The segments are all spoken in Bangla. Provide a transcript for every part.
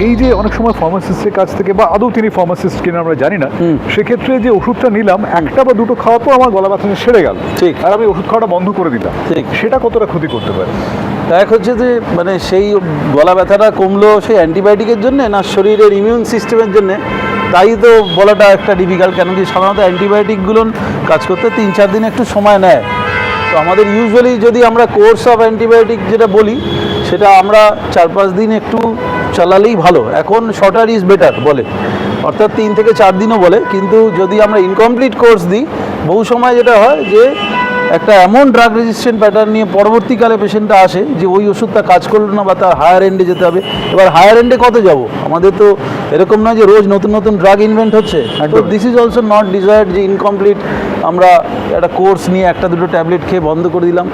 এই যে অনেক সময় ফার্মাসিস্টের কাছ থেকে বা আদৌ তিনি ফার্মাসিস্ট কিনা আমরা জানি না, সেক্ষেত্রে যে ওষুধটা নিলাম একটা বা দুটো খাওয়া তো আমার গলা ব্যথাটা সেরে গেল, ঠিক, আর আমি ওষুধ খাওয়াটা বন্ধ করে দিলাম, ঠিক, সেটা কতটা ক্ষতি করতে পারে? এক হচ্ছে যে মানে সেই গলা ব্যথাটা কমলো সেই অ্যান্টিবায়োটিকের জন্যে না শরীরের ইমিউন সিস্টেমের জন্যে, তাই তো বলাটা একটা ডিফিকাল্ট। কেন কি সাধারণত অ্যান্টিবায়োটিকগুলো কাজ করতে 3-4 দিন একটু সময় নেয়। তো আমাদের ইউজুয়ালি যদি আমরা কোর্স অফ অ্যান্টিবায়োটিক যেটা বলি সেটা আমরা 4-5 দিন একটু চালালেই ভালো। এখন শর্টার ইজ বেটার বলে, অর্থাৎ 3 থেকে 4 দিনও বলে, কিন্তু যদি আমরা ইনকমপ্লিট কোর্স দিই বহু সময় যেটা হয় যে একটা এমন ড্রাগ রেজিস্ট্যান্ট প্যাটার্ন নিয়ে পরবর্তীকালে পেশেন্টটা আসে যে ওই ওষুধটা কাজ করলো না বা তার হায়ার এন্ডে যেতে হবে। এবার হায়ার এন্ডে কত যাব? আমাদের তো এরকম নয় যে রোজ নতুন নতুন ড্রাগ ইনভেন্ট হচ্ছে। তো this is also not desired যে ইনকমপ্লিট আমরা একটা কোর্স নিয়ে 1-2 ট্যাবলেট খেয়ে বন্ধ করে দিলাম,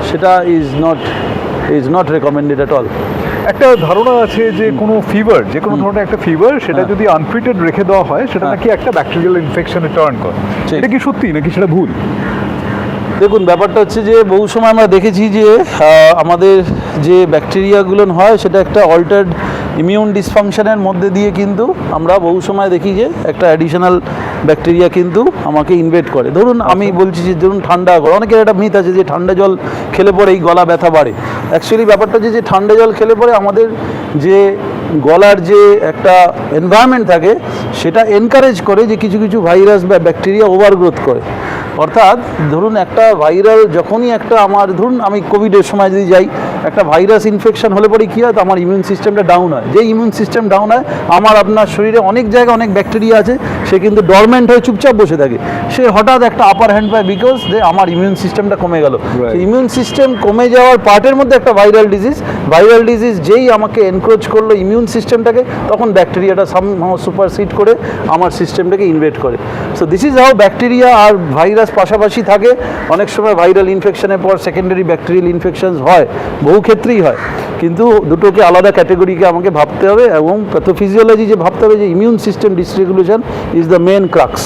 সেটা is not recommended at all. একটা ধারণা আছে যে কোনো ফিভার, যে কোনো ধরনের একটা ফিভার, সেটা যদি আনট্রিটেড রেখে দেওয়া হয় সেটা নাকি একটা ব্যাকটেরিয়াল ইনফেকশনে টার্ন করে, এটা কি সত্যি নাকি সেটা ভুল? দেখুন, ব্যাপারটা হচ্ছে যে বহু সময় আমরা দেখেছি যে আমাদের যে ব্যাকটেরিয়াগুলো হয় সেটা একটা অল্টার্ড ইমিউন ডিসফাংশনের মধ্যে দিয়ে কিন্তু আমরা বহু সময় দেখি যে একটা অ্যাডিশনাল ব্যাকটেরিয়া কিন্তু আমাকে ইনভেট করে। ধরুন আমি বলছি যে ধরুন ঠান্ডা, অনেকের একটা মিথ আছে যে ঠান্ডা জল খেলে পরে এই গলা ব্যথা বাড়ে। অ্যাকচুয়ালি ব্যাপারটা যে ঠান্ডা জল খেলে পরে আমাদের যে গলার যে একটা এনভায়রনমেন্ট থাকে সেটা এনকারেজ করে যে কিছু কিছু ভাইরাস বা ব্যাকটেরিয়া ওভারগ্রোথ করে। অর্থাৎ ধরুন একটা ভাইরাল যখনই একটা আমার ধরুন আমি কোভিডের সময় যদি যাই, একটা ভাইরাস ইনফেকশন হলে পরে কী হয়, আমার ইমিউন সিস্টেমটা ডাউন হয়। যে ইমিউন সিস্টেম ডাউন হয় আমার আপনার শরীরে অনেক জায়গায় অনেক ব্যাকটেরিয়া আছে, সে কিন্তু ডরমেন্ট হয়ে চুপচাপ বসে থাকে, সে হঠাৎ একটা আপার হ্যান্ড পায় বিকজ যে আমার ইমিউন সিস্টেমটা কমে গেল। ইমিউন সিস্টেম কমে যাওয়ার পার্টের মধ্যে একটা ভাইরাল ডিজিজ যেই আমাকে এনক্রোচ করলো ইমিউন সিস্টেমটাকে, তখন ব্যাকটেরিয়াটা সুপারসিড করে আমার সিস্টেমটাকে ইনভেট করে। So this is how bacteria আর ভাইরাস পাশাপাশি থাকে। অনেক সময় ভাইরাল ইনফেকশনের পর সেকেন্ডারি ব্যাকটেরিয়াল ইনফেকশন হয়, বহু ক্ষেত্রেই হয়, কিন্তু দুটোকে আলাদা ক্যাটেগরিকে আমাকে ভাবতে হবে এবং প্যাথোফিজিওলজি যে ভাবতে হবে যে immune system dysregulation is the main crux.